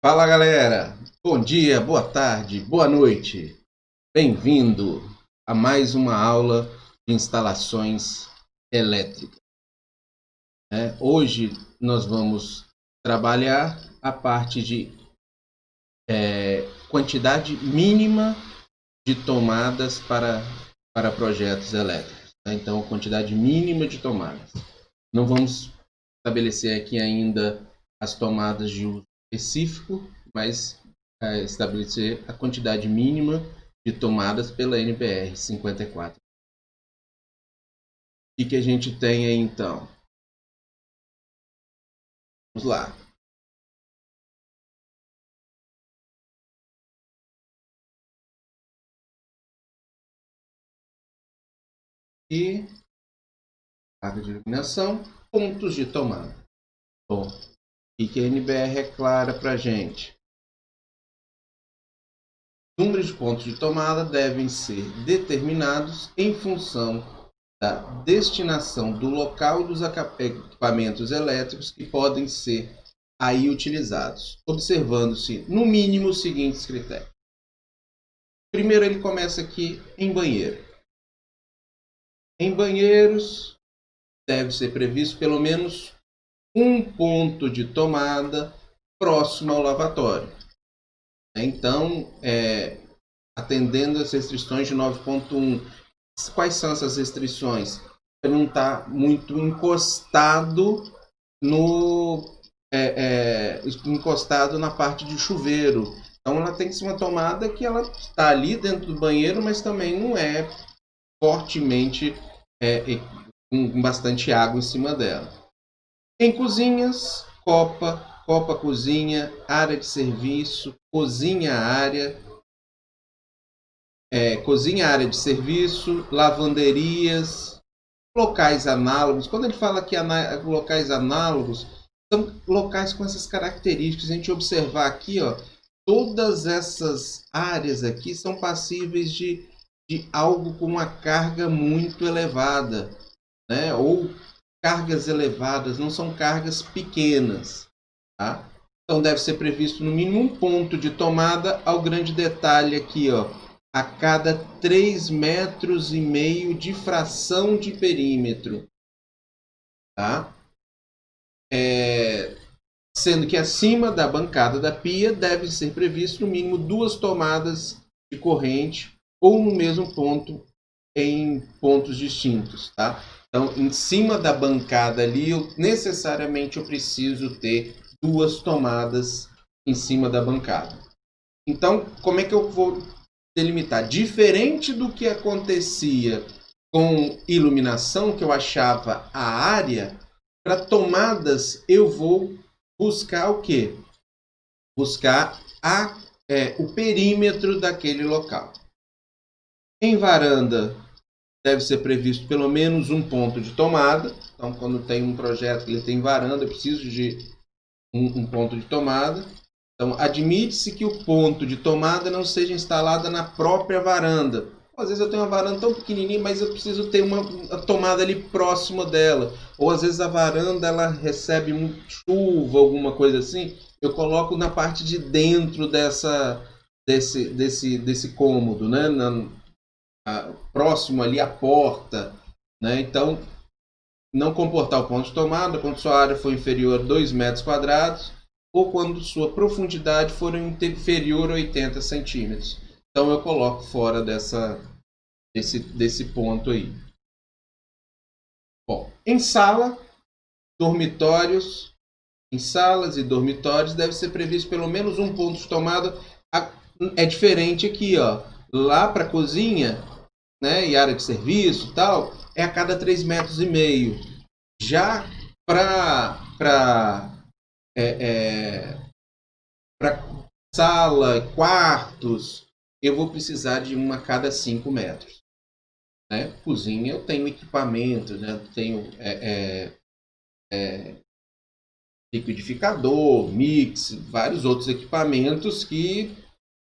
Fala galera, bom dia, boa tarde, boa noite. Bem-vindo a mais uma aula de instalações elétricas. Hoje nós vamos trabalhar a parte de quantidade mínima de tomadas para projetos elétricos. Então, quantidade mínima de tomadas. Não vamos estabelecer aqui ainda as tomadas de uso específico, mas estabelecer a quantidade mínima de tomadas pela NBR 54. O que a gente tem aí então? Vamos lá. E carga de iluminação, pontos de tomada. Bom, o que a NBR é clara para a gente? Números de pontos de tomada devem ser determinados em função da destinação do local dos equipamentos elétricos que podem ser aí utilizados, observando-se no mínimo os seguintes critérios. Primeiro ele começa aqui em banheiro. Em banheiros deve ser previsto pelo menos um ponto de tomada próximo ao lavatório. Então, atendendo às restrições de 9.1, quais são essas restrições? Para não estar muito encostado encostado na parte de chuveiro. Então ela tem que ser uma tomada que ela está ali dentro do banheiro, mas também não é fortemente com bastante água em cima dela. Em cozinhas, copa cozinha, área de serviço, cozinha área de serviço, lavanderias, locais análogos. Quando ele fala que locais análogos, são locais com essas características. A gente observar aqui, ó, todas essas áreas aqui são passíveis de algo com uma carga muito elevada, né? Ou cargas elevadas, não são cargas pequenas, tá? Então deve ser previsto no mínimo um ponto de tomada. Ao grande detalhe aqui, ó, a cada 3,5 metros de fração de perímetro, tá? Sendo que acima da bancada da pia deve ser previsto no mínimo 2 tomadas de corrente ou no mesmo ponto em pontos distintos, tá? Então, em cima da bancada ali, necessariamente eu preciso ter 2 tomadas em cima da bancada. Então, como é que eu vou delimitar? Diferente do que acontecia com iluminação, que eu achava a área, para tomadas eu vou buscar o quê? Buscar o perímetro daquele local. Em varanda, deve ser previsto pelo menos um ponto de tomada. Então, quando tem um projeto que ele tem varanda, eu preciso de um ponto de tomada. Então, admite-se que o ponto de tomada não seja instalado na própria varanda. Às vezes eu tenho uma varanda tão pequenininha, mas eu preciso ter uma tomada ali próxima dela. Ou às vezes a varanda ela recebe chuva, alguma coisa assim. Eu coloco na parte de dentro desse cômodo, né? Próximo ali à porta, né? Então, não comportar o ponto de tomada quando sua área for inferior a 2 metros quadrados ou quando sua profundidade for inferior a 80 centímetros. Então eu coloco fora desse ponto aí. Bom, em salas e dormitórios deve ser previsto pelo menos um ponto de tomada. É diferente aqui, ó. Lá para cozinha, né, e área de serviço e tal, é a cada 3,5 metros. Já para sala, quartos, eu vou precisar de uma a cada 5 metros. Né? Cozinha eu tenho equipamento, né? Eu tenho liquidificador, mix, vários outros equipamentos que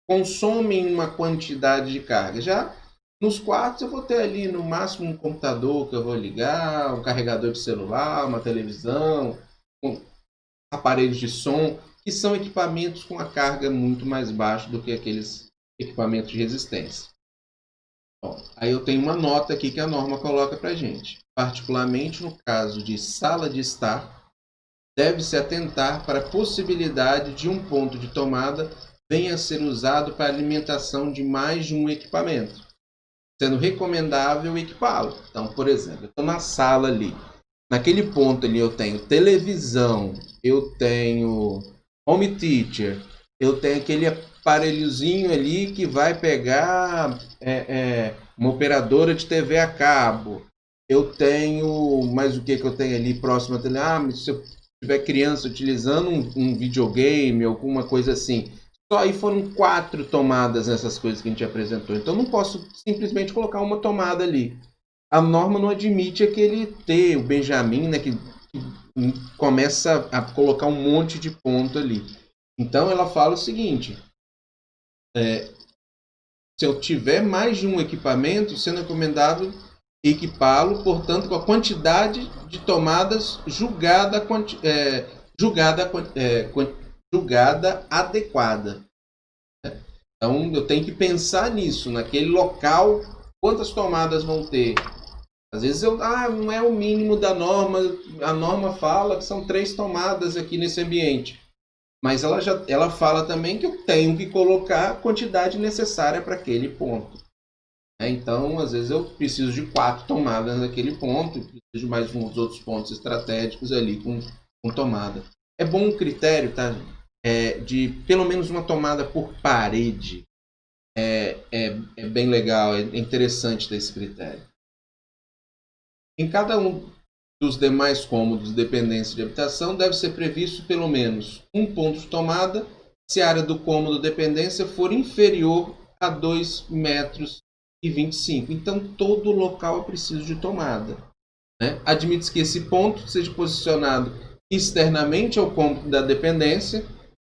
consomem uma quantidade de carga. Já nos quartos eu vou ter ali no máximo um computador que eu vou ligar, um carregador de celular, uma televisão, aparelhos de som. que são equipamentos com a carga muito mais baixa do que aqueles equipamentos de resistência. Bom, aí eu tenho uma nota aqui que a norma coloca para a gente. Particularmente no caso de sala de estar, deve-se atentar para a possibilidade de um ponto de tomada venha a ser usado para alimentação de mais de um equipamento, sendo recomendável equipá-lo. Então, por exemplo, eu estou na sala ali. Naquele ponto ali eu tenho televisão, eu tenho home theater, eu tenho aquele aparelhozinho ali que vai pegar uma operadora de TV a cabo. Eu tenho, mais o que eu tenho ali próximo à tele? Mas se eu tiver criança utilizando um videogame, alguma coisa assim. Só aí foram 4 tomadas nessas coisas que a gente apresentou. Então não posso simplesmente colocar uma tomada ali. A norma não admite aquele T, o Benjamin, né, que começa a colocar um monte de ponto ali. Então ela fala o seguinte: se eu tiver mais de um equipamento, sendo recomendável equipá-lo, portanto, com a quantidade de tomadas julgada adequada. Então eu tenho que pensar nisso, naquele local, quantas tomadas vão ter. Às vezes não é o mínimo da norma, a norma fala que são 3 tomadas aqui nesse ambiente. Mas ela fala também que eu tenho que colocar a quantidade necessária para aquele ponto. Então, às vezes eu preciso de 4 tomadas naquele ponto, preciso de mais uns outros pontos estratégicos ali com tomada. É bom um critério, tá? De pelo menos uma tomada por parede. É bem legal, é interessante ter esse critério. Em cada um dos demais cômodos de dependência de habitação, deve ser previsto pelo menos um ponto de tomada se a área do cômodo de dependência for inferior a 2,25 metros. Então, todo local é preciso de tomada. Né? Admite-se que esse ponto seja posicionado externamente ao cômodo da dependência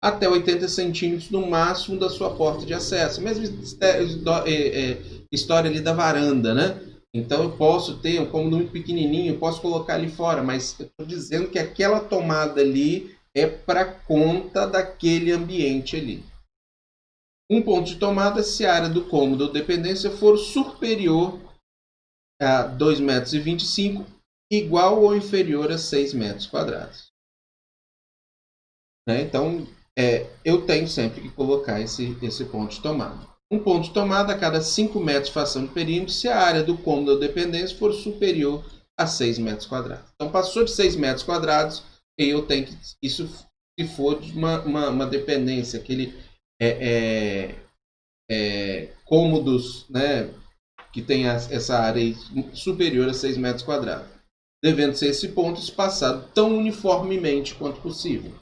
até 80 centímetros no máximo da sua porta de acesso. Mesma história ali da varanda, né? Então eu posso ter um cômodo muito pequenininho, eu posso colocar ali fora, mas eu estou dizendo que aquela tomada ali é para conta daquele ambiente ali. Um ponto de tomada se a área do cômodo ou dependência for superior a 2,25 metros, igual ou inferior a 6 metros quadrados. Né? Então, eu tenho sempre que colocar esse ponto de tomada. Um ponto de tomada a cada 5 metros fação de perímetro se a área do cômodo ou dependência for superior a 6 metros quadrados. Então, passou de 6 metros quadrados, eu tenho que, isso se for de uma dependência, aquele cômodos, né, que tem essa área superior a 6 metros quadrados, devendo ser esse ponto espaçado tão uniformemente quanto possível.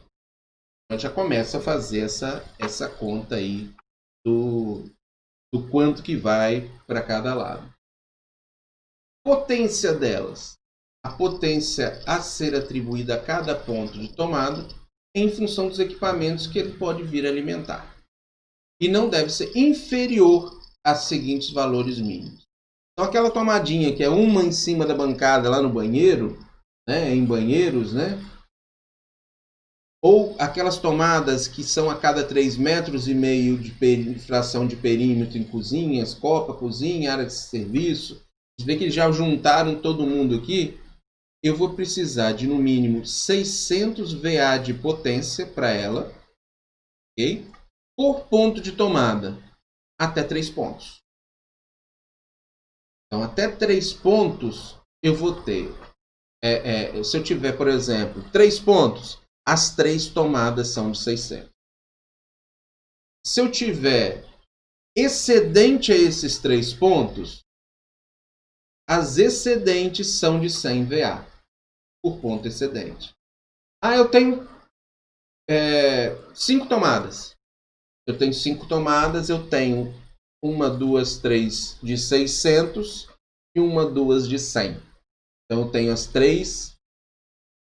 Então já começa a fazer essa conta aí do quanto que vai para cada lado. Potência delas. A potência a ser atribuída a cada ponto de tomada em função dos equipamentos que ele pode vir alimentar. E não deve ser inferior a seguintes valores mínimos. Então aquela tomadinha que é uma em cima da bancada lá no banheiro, né, em banheiros, né? Ou aquelas tomadas que são a cada 3,5 metros de fração de perímetro em cozinhas, copa, cozinha, área de serviço. Você vê que eles já juntaram todo mundo aqui. Eu vou precisar de no mínimo 600 VA de potência para ela, ok? Por ponto de tomada, até 3 pontos. Então, até 3 pontos eu vou ter. Se eu tiver, por exemplo, 3 pontos, as 3 tomadas são de 600. Se eu tiver excedente a esses 3 pontos, as excedentes são de 100 VA por ponto excedente. Eu tenho 5 tomadas. Eu tenho 5 tomadas, eu tenho 1, 2, 3 de 600 e 1, 2 de 100. Então eu tenho as 3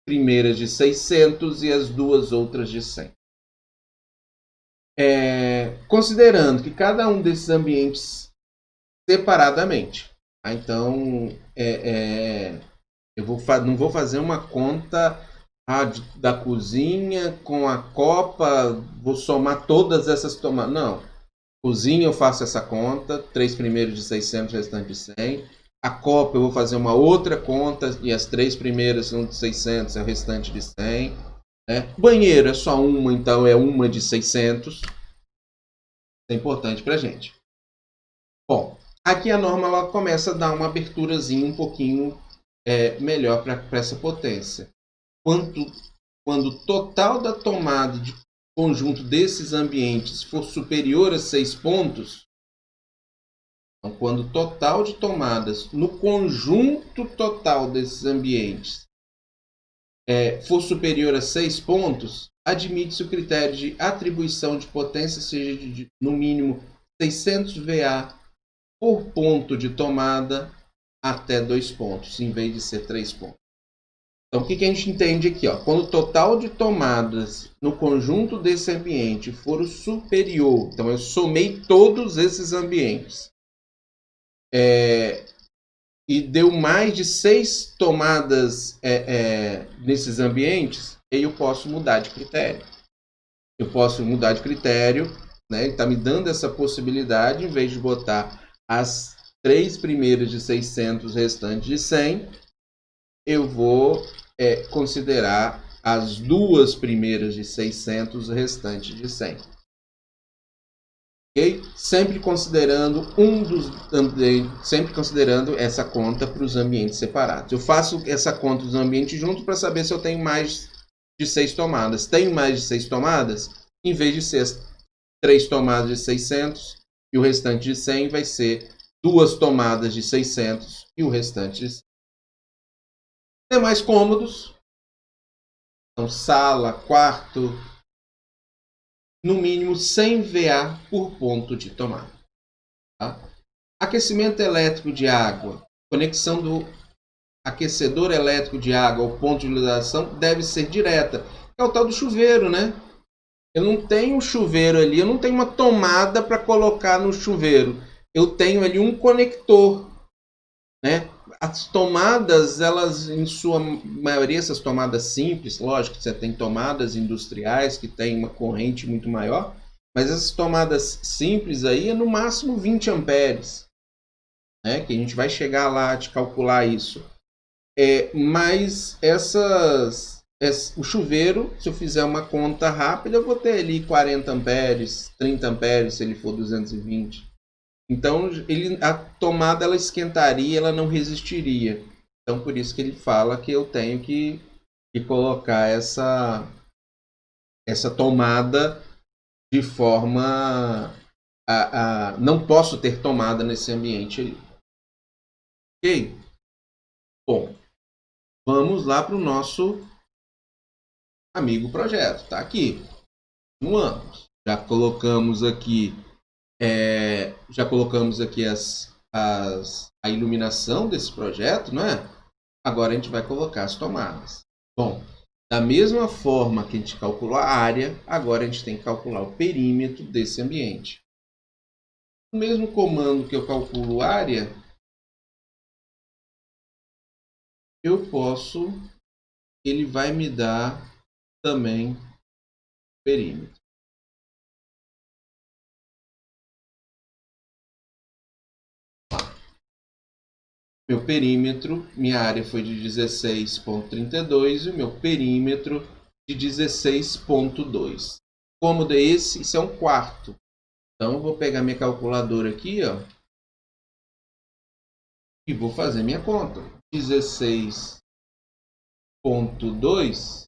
primeiras de 600 e as 2 outras de 100. Considerando que cada um desses ambientes separadamente. Então, eu não vou fazer uma conta Da cozinha com a copa, vou somar todas essas tomadas. Não. Cozinha eu faço essa conta, 3 primeiros de 600, restante de 100. A copa eu vou fazer uma outra conta e as 3 primeiras são de 600, é o restante de 100. Né? Banheiro é só uma, então é uma de 600. Isso é importante pra gente. Bom, aqui a norma ela começa a dar uma aberturazinha um pouquinho melhor para essa potência. Quando o total da tomada de conjunto desses ambientes for superior a 6 pontos, então, quando o total de tomadas no conjunto total desses ambientes for superior a 6 pontos, admite-se o critério de atribuição de potência seja de no mínimo 600 VA por ponto de tomada até 2 pontos, em vez de ser 3 pontos. Então, o que a gente entende aqui? Ó? Quando o total de tomadas no conjunto desse ambiente for o superior, então eu somei todos esses ambientes, e deu mais de 6 tomadas nesses ambientes, eu posso mudar de critério. Eu posso mudar de critério, né? Ele está me dando essa possibilidade, em vez de botar as 3 primeiras de 600, restantes de 100, eu vou considerar as 2 primeiras de 600, restantes de 100. Okay? Sempre considerando sempre considerando essa conta para os ambientes separados. Eu faço essa conta dos ambientes juntos para saber se eu tenho mais de 6 tomadas. Tenho mais de 6 tomadas? Em vez de ser 3 tomadas de 600 e o restante de 100, vai ser 2 tomadas de 600 e o restante de 100. Demais cômodos, então sala, quarto, no mínimo 100 VA por ponto de tomada. Tá? Aquecimento elétrico de água, conexão do aquecedor elétrico de água ao ponto de utilização deve ser direta. É o tal do chuveiro, né? Eu não tenho um chuveiro ali, eu não tenho uma tomada para colocar no chuveiro. Eu tenho ali um conector, né? As tomadas, elas em sua maioria, essas tomadas simples, lógico que você tem tomadas industriais que tem uma corrente muito maior, mas essas tomadas simples aí é no máximo 20 amperes, né? Que a gente vai chegar lá de calcular isso. Mas o chuveiro, se eu fizer uma conta rápida, eu vou ter ali 40 amperes, 30 amperes, se ele for 220. Então, a tomada ela esquentaria, ela não resistiria. Então, por isso que ele fala que eu tenho que colocar essa tomada de forma não posso ter tomada nesse ambiente ali. Ok? Bom, vamos lá para o nosso amigo projeto. Tá aqui. Continuamos. Já colocamos aqui a iluminação desse projeto, não é? Agora a gente vai colocar as tomadas. Bom, da mesma forma que a gente calculou a área, agora a gente tem que calcular o perímetro desse ambiente. O mesmo comando que eu calculo área, ele vai me dar também perímetro. Meu perímetro, minha área foi de 16,32 e o meu perímetro de 16,2. Cômodo é esse? Isso é um quarto. Então, eu vou pegar minha calculadora aqui, ó, e vou fazer minha conta. 16,2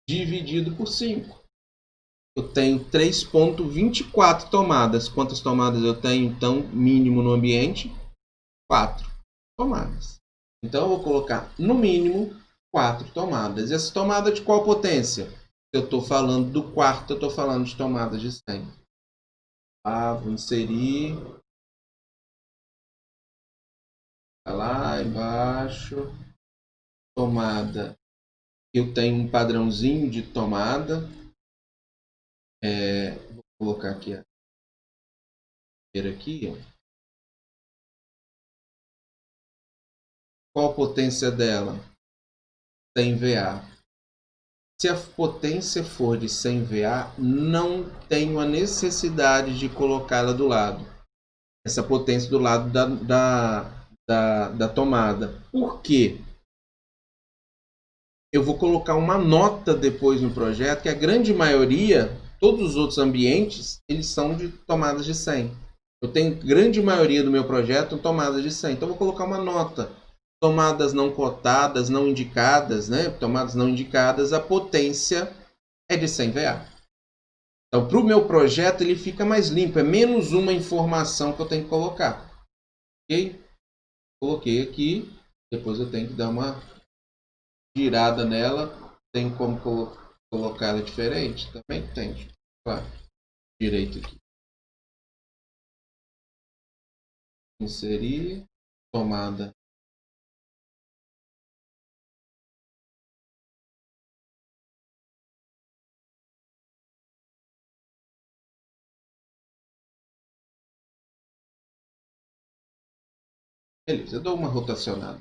dividido por 5. Eu tenho 3,24 tomadas. Quantas tomadas eu tenho, então, mínimo no ambiente? 4 tomadas. Então, eu vou colocar, no mínimo, 4 tomadas. E essa tomada de qual potência? Eu estou falando do quarto, eu estou falando de tomada de 100. Vou inserir. Tá lá embaixo. Tomada. Eu tenho um padrãozinho de tomada. Vou colocar aqui a primeira aqui. Ó. Qual a potência dela? 100 VA. Se a potência for de 100 VA, não tenho a necessidade de colocá-la do lado. Essa potência do lado da tomada. Por quê? Eu vou colocar uma nota depois no projeto que a grande maioria, todos os outros ambientes, eles são de tomadas de 100. Eu tenho grande maioria do meu projeto tomadas de 100. Então eu vou colocar uma nota. Tomadas não cotadas, não indicadas, né? Tomadas não indicadas, a potência é de 100 VA. Então, para o meu projeto, ele fica mais limpo. É menos uma informação que eu tenho que colocar. Ok? Coloquei aqui. Depois eu tenho que dar uma girada nela. Tem como colocar ela diferente? Também tem. Claro. Direito aqui. Inserir. Tomada. Beleza, eu dou uma rotacionada.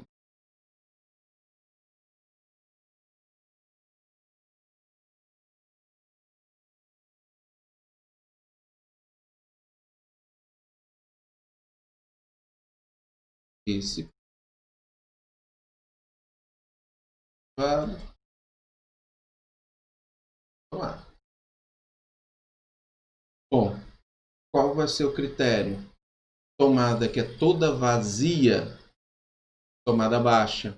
Esse. Vamos lá. Bom, qual vai ser o critério? Tomada que é toda vazia, tomada baixa.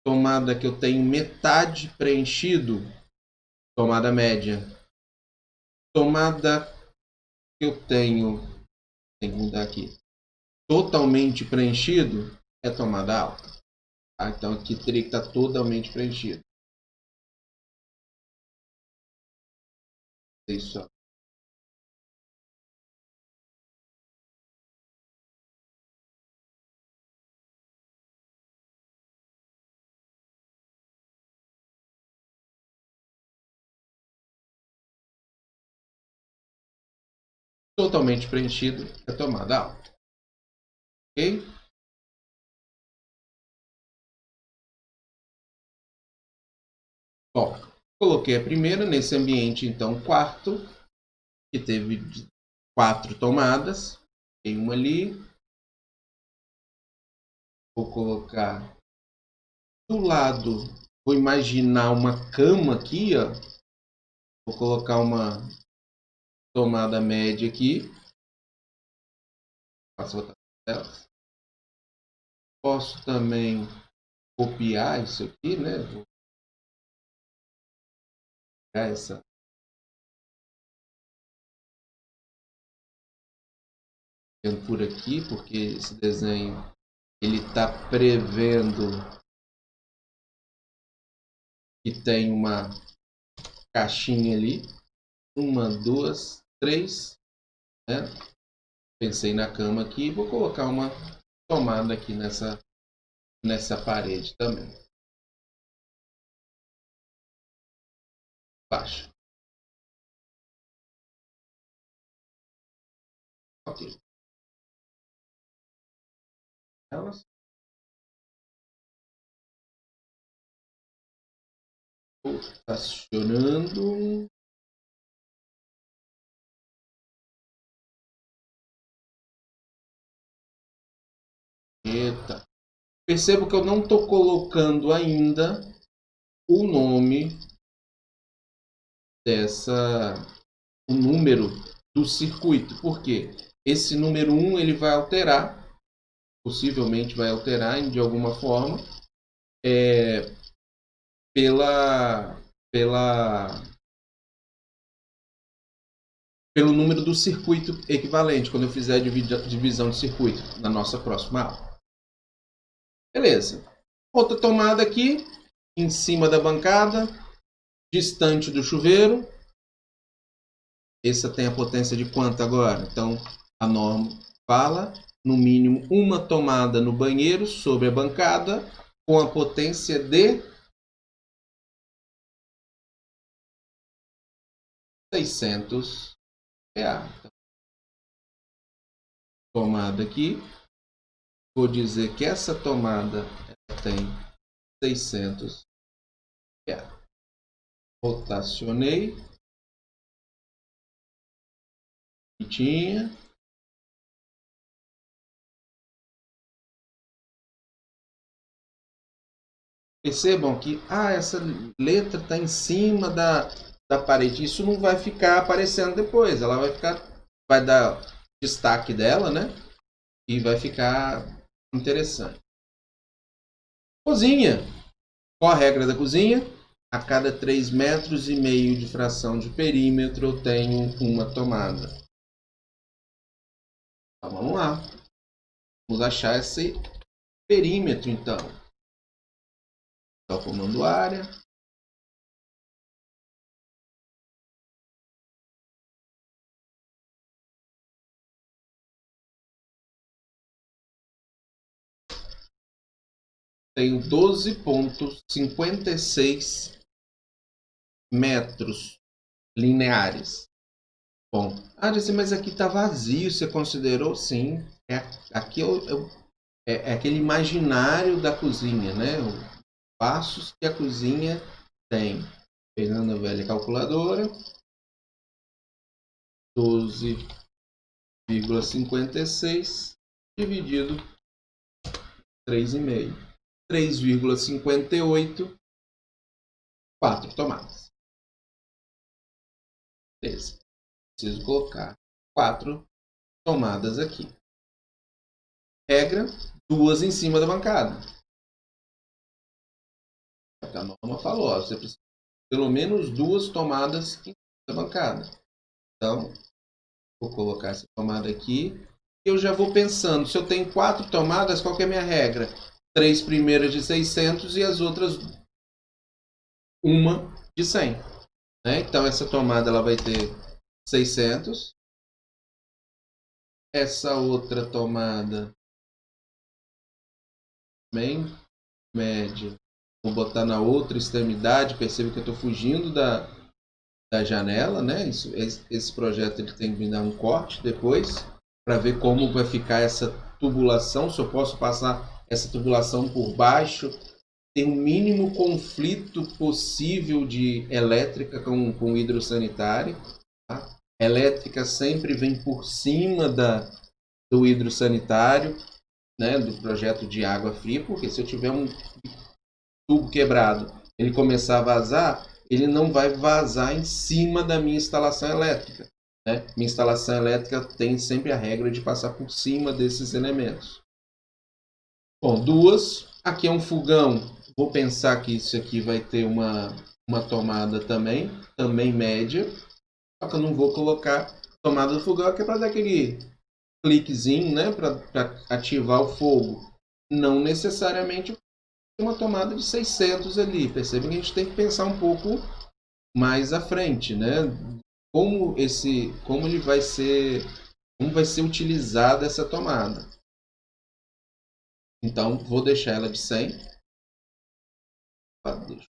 Tomada que eu tenho metade preenchido, tomada média. Tomada que eu tenho, tem que mudar aqui, totalmente preenchido, é tomada alta. Tá? Então aqui teria que estar totalmente preenchido. Isso. Totalmente preenchido é tomada alta. Ok? Bom, coloquei a primeira nesse ambiente, então, quarto, que teve 4 tomadas. Tem uma ali. Vou colocar do lado, vou imaginar uma cama aqui, ó. Vou colocar uma tomada média aqui. Posso botar telas. Posso também copiar isso aqui, né? Vou pegar essa. Por aqui, porque esse desenho ele está prevendo que tem uma caixinha ali. 1, 2, 3. Né? Pensei na cama aqui. Vou colocar uma tomada aqui nessa parede também. Baixa. Ok. Elas. Estacionando. Eita. Percebo que eu não estou colocando ainda o nome o número do circuito. Por quê? Esse número 1 ele vai alterar, possivelmente vai alterar de alguma forma, pelo número do circuito equivalente, quando eu fizer a divisão de circuito na nossa próxima aula. Beleza. Outra tomada aqui, em cima da bancada, distante do chuveiro. Essa tem a potência de quanto agora? Então, a norma fala, no mínimo, uma tomada no banheiro sobre a bancada, com a potência de 600 VA. Tomada aqui. Vou dizer que essa tomada tem 600 VA. rotacionei, tinha. Percebam que essa letra está em cima da parede. Isso não vai ficar aparecendo depois. Ela vai dar destaque dela, né? E vai ficar interessante. Cozinha. Qual a regra da cozinha? A cada 3,5 metros de fração de perímetro eu tenho uma tomada. Então vamos lá. Vamos achar esse perímetro então. Então, comando área. Tenho 12,56 metros lineares. Bom, mas aqui está vazio, você considerou? Sim. Aqui é aquele imaginário da cozinha, né? Os passos que a cozinha tem. Pegando a velha calculadora. 12,56 dividido 3,5. 3,58. 4 tomadas. Beleza. Preciso colocar 4 tomadas aqui. Regra, 2 em cima da bancada. A norma falou, você precisa pelo menos 2 tomadas em cima da bancada. Então, vou colocar essa tomada aqui. Eu já vou pensando, se eu tenho 4 tomadas, qual que é a minha regra? 3 primeiras de 600 e as outras uma de 100. Né? Então, essa tomada ela vai ter 600. Essa outra tomada bem média. Vou botar na outra extremidade. Perceba que eu estou fugindo da janela, né? Esse projeto ele tem que me dar um corte depois para ver como vai ficar essa tubulação. Se eu posso passar essa tubulação por baixo, tem o mínimo conflito possível de elétrica com hidrossanitário. Tá? Elétrica sempre vem por cima do hidrossanitário, né? Do projeto de água fria, porque se eu tiver um tubo quebrado, ele começar a vazar, ele não vai vazar em cima da minha instalação elétrica. Né? Minha instalação elétrica tem sempre a regra de passar por cima desses elementos. Bom, 2. Aqui é um fogão. Vou pensar que isso aqui vai ter uma tomada também média. Só que eu não vou colocar tomada do fogão, que é para dar aquele cliquezinho, né? Para ativar o fogo. Não necessariamente uma tomada de 600 ali. Percebe que a gente tem que pensar um pouco mais à frente, né? Como vai ser utilizada essa tomada. Então, vou deixar ela de 100. Deixa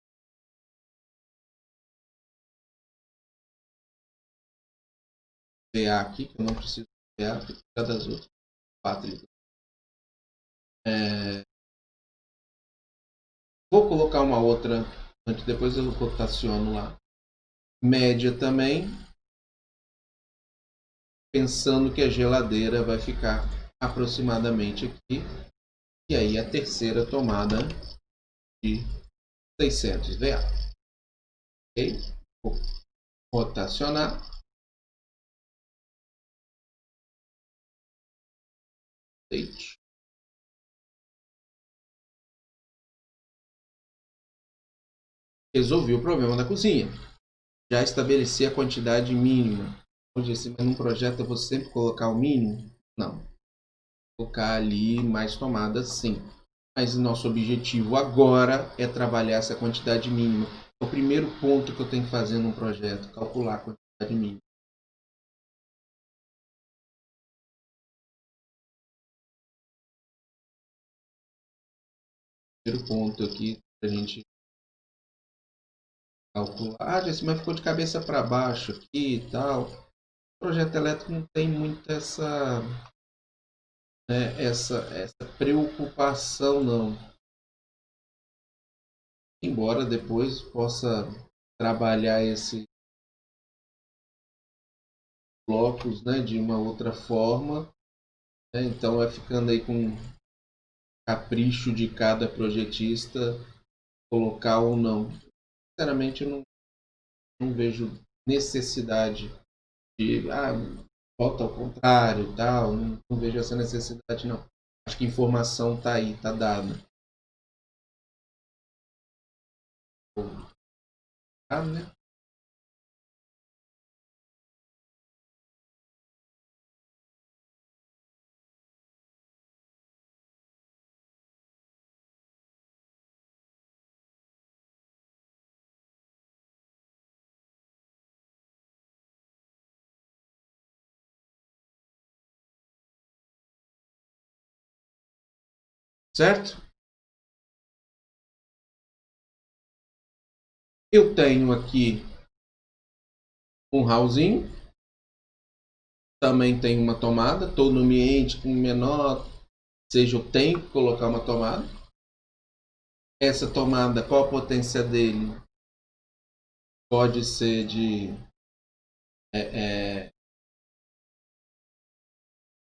eu ver aqui, que eu não preciso ver das outras. 4. Vou colocar uma outra, antes depois eu rotaciono lá. Média também, pensando que a geladeira vai ficar aproximadamente aqui. E aí a terceira tomada de 600 VA. Ok? Vou rotacionar. State. Resolvi o problema da cozinha. Já estabeleci a quantidade mínima. Eu disse, mas num projeto eu vou sempre colocar o mínimo? Não. Vou colocar ali mais tomadas, sim. Mas nosso objetivo agora é trabalhar essa quantidade mínima. O primeiro ponto que eu tenho que fazer num projeto, calcular a quantidade mínima. Primeiro ponto aqui para a gente calcular. Mas ficou de cabeça para baixo aqui e tal. O projeto elétrico não tem muito essa preocupação, não. Embora depois possa trabalhar esses blocos, né, de uma outra forma, né? Então vai ficando aí com capricho de cada projetista colocar ou não. Sinceramente, eu não vejo necessidade de volta ao contrário, tal. Não vejo essa necessidade, não. Acho que a informação está aí, está dada. Né? Certo? Eu tenho aqui um hallzinho, também tem uma tomada. Estou no ambiente com menor, seja, eu tenho que colocar uma tomada. Essa tomada, qual a potência dele? Pode ser de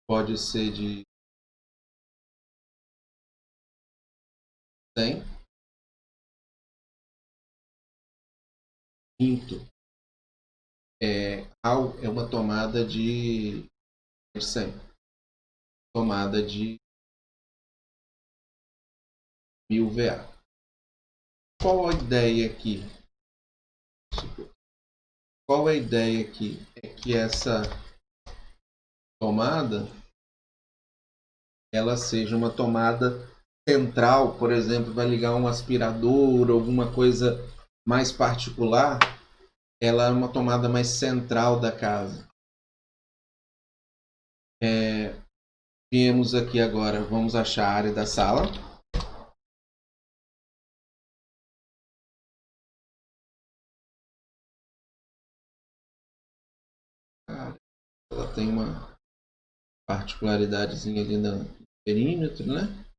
pode ser de 100. Quinto é uma tomada de 100. Tomada de 1000 VA. Qual a ideia aqui? Qual a ideia aqui? É que essa tomada ela seja uma tomada central, por exemplo, vai ligar um aspirador, alguma coisa mais particular, ela é uma tomada mais central da casa. Viemos aqui agora, vamos achar a área da sala. Ela tem uma particularidadezinha ali no perímetro, né?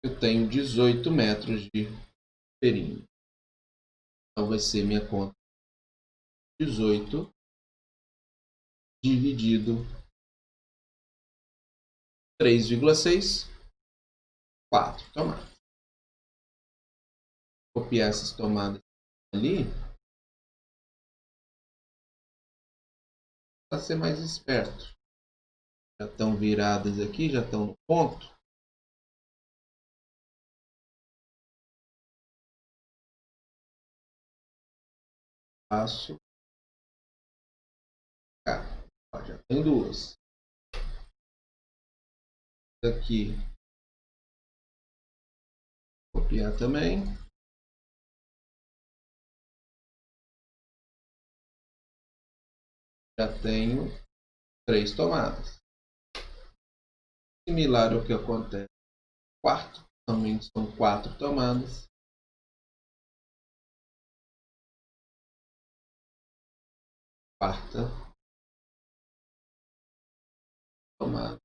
Eu tenho 18 metros de perímetro. Então vai ser minha conta 18 dividido 3,6, 4 tomadas. Copiar essas tomadas ali para ser mais esperto. Já estão viradas aqui, já estão no ponto. Passo cá. Ó, já tem duas. Aqui. Copiar também. Já tenho 3 tomadas. Similar ao que acontece no quarto. Também são 4 tomadas. Quarta tomada.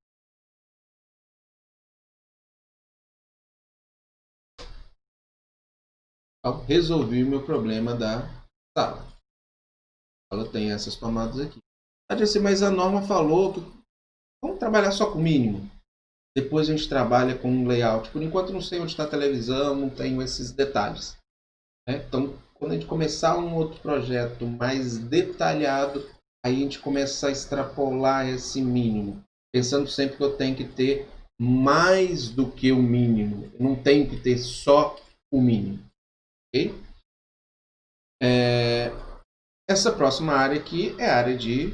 Então, resolvi o meu problema da sala. Ela tem essas tomadas aqui. Mas a norma falou que vamos trabalhar só com o mínimo. Depois a gente trabalha com um layout. Por enquanto não sei onde está a televisão, não tenho esses detalhes. Né? Então, quando a gente começar um outro projeto mais detalhado, aí a gente começa a extrapolar esse mínimo. Pensando sempre que eu tenho que ter mais do que o mínimo. Eu não tenho que ter só o mínimo. Okay? Essa próxima área aqui é a área de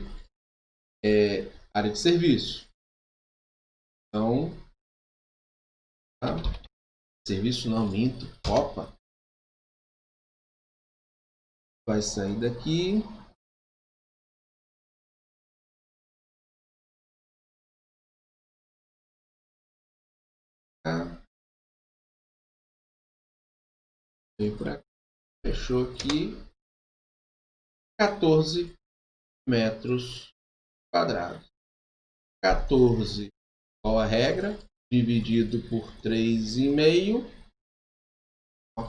serviço. Então, tá? Serviço não, minto. Opa! Vai sair daqui. Tá? Veio por aqui. Fechou aqui. 14 metros quadrados. 14, qual a regra? Dividido por 3,5. É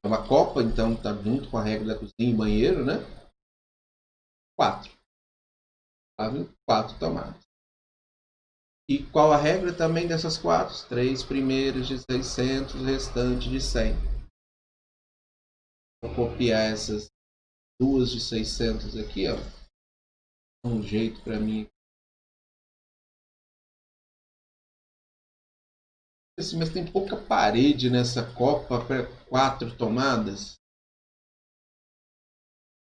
uma copa, então está junto com a regra da cozinha e banheiro, né? 4. 4 tomadas. E qual a regra também dessas 4? 3 primeiras de 600, restante de 100. Vou copiar essas duas de 600 aqui, ó. Um jeito para mim. Mas tem pouca parede nessa copa para 4 tomadas.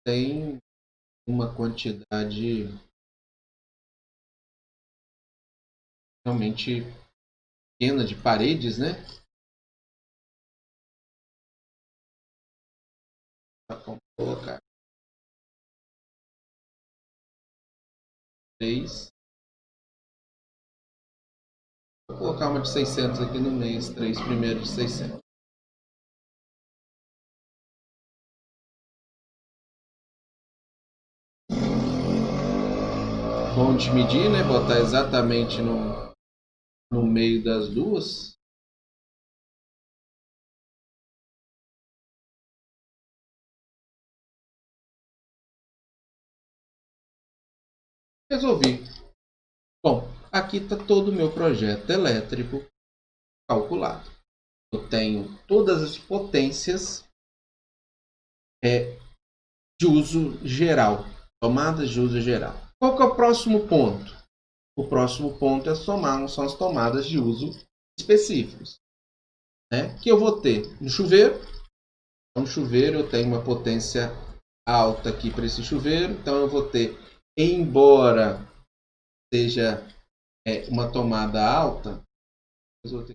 Tem uma quantidade realmente pequena de paredes, né? Vamos colocar 3. Vou colocar uma de 600 aqui no meio, as 3 primeiras de 600. Bom de medir, né? Botar exatamente no meio das duas. Resolvi. Bom, aqui está todo o meu projeto elétrico calculado. Eu tenho todas as potências de uso geral, tomadas de uso geral. Qual que é o próximo ponto? O próximo ponto é somar, são as tomadas de uso específicos, né? Que eu vou ter no chuveiro. Então, no chuveiro eu tenho uma potência alta aqui para esse chuveiro, então eu vou ter, embora seja uma tomada alta, eu vou ter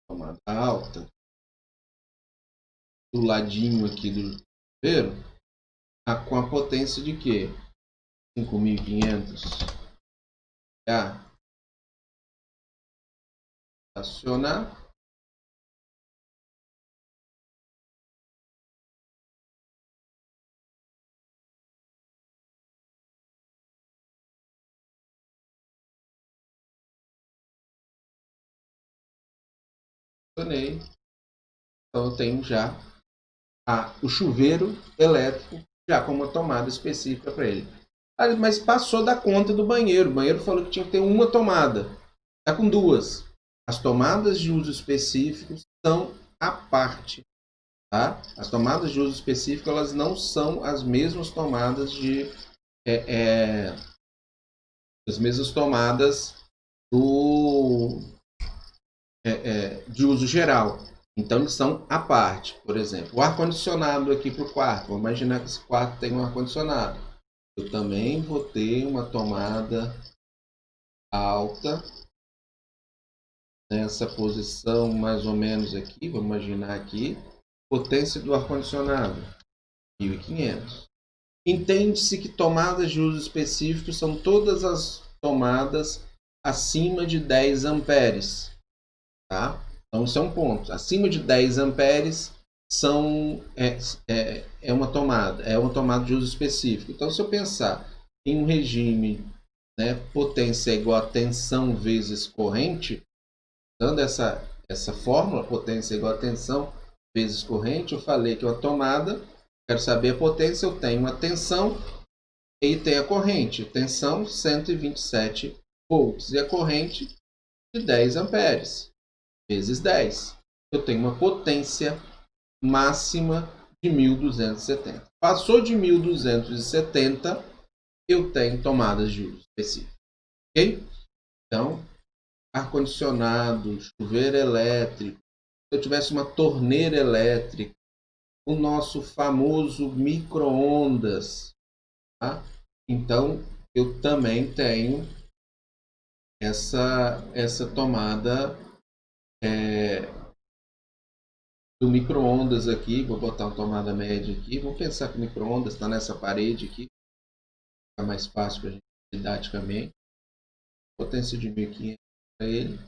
tomada alta do ladinho aqui do chuveiro, com a potência de quê? 5.500. Acionar. Acionei. Então eu tenho já o chuveiro elétrico já com uma tomada específica para ele. Mas passou da conta do banheiro. O banheiro falou que tinha que ter uma tomada. Está com 2. As tomadas de uso específico são à parte. Tá? As tomadas de uso específico elas não são as mesmas tomadas as mesmas tomadas de uso geral. Então eles são à parte. Por exemplo, o ar-condicionado aqui para o quarto. Vamos imaginar que esse quarto tem um ar-condicionado. Eu também vou ter uma tomada alta nessa posição mais ou menos aqui. Vamos imaginar aqui. Potência do ar-condicionado, 1.500. Entende-se que tomadas de uso específico são todas as tomadas acima de 10 amperes. Tá? Então, isso é um ponto. Acima de 10 amperes é uma tomada de uso específico. Então, se eu pensar em um regime, né, potência igual a tensão vezes corrente, dando essa fórmula, potência igual a tensão vezes corrente, eu falei que uma tomada, quero saber a potência, eu tenho uma tensão e tenho a corrente. Tensão 127 volts e a corrente de 10 amperes. Vezes 10. Eu tenho uma potência máxima de 1.270. Passou de 1.270, eu tenho tomadas de uso específico. Ok? Então, ar-condicionado, chuveiro elétrico, se eu tivesse uma torneira elétrica, o nosso famoso micro-ondas, tá? Então, eu também tenho essa tomada do micro-ondas aqui. Vou botar uma tomada média aqui. Vou pensar que o micro-ondas está nessa parede aqui. Fica mais fácil para a gente didaticamente. Potência de 1.500 para ele.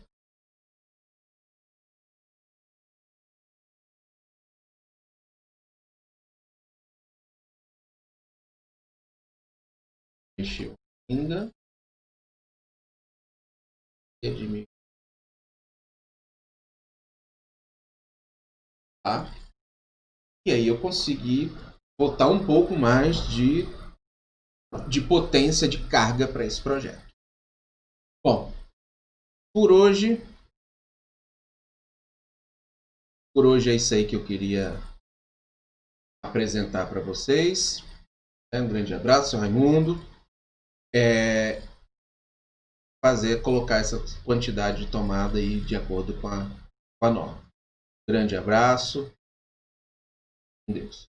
Mexeu ainda. Tá? E aí eu consegui botar um pouco mais de potência de carga para esse projeto. Bom, por hoje é isso aí que eu queria apresentar para vocês. Um grande abraço, seu Raimundo. Colocar essa quantidade de tomada aí de acordo com a norma. Grande abraço. Com Deus.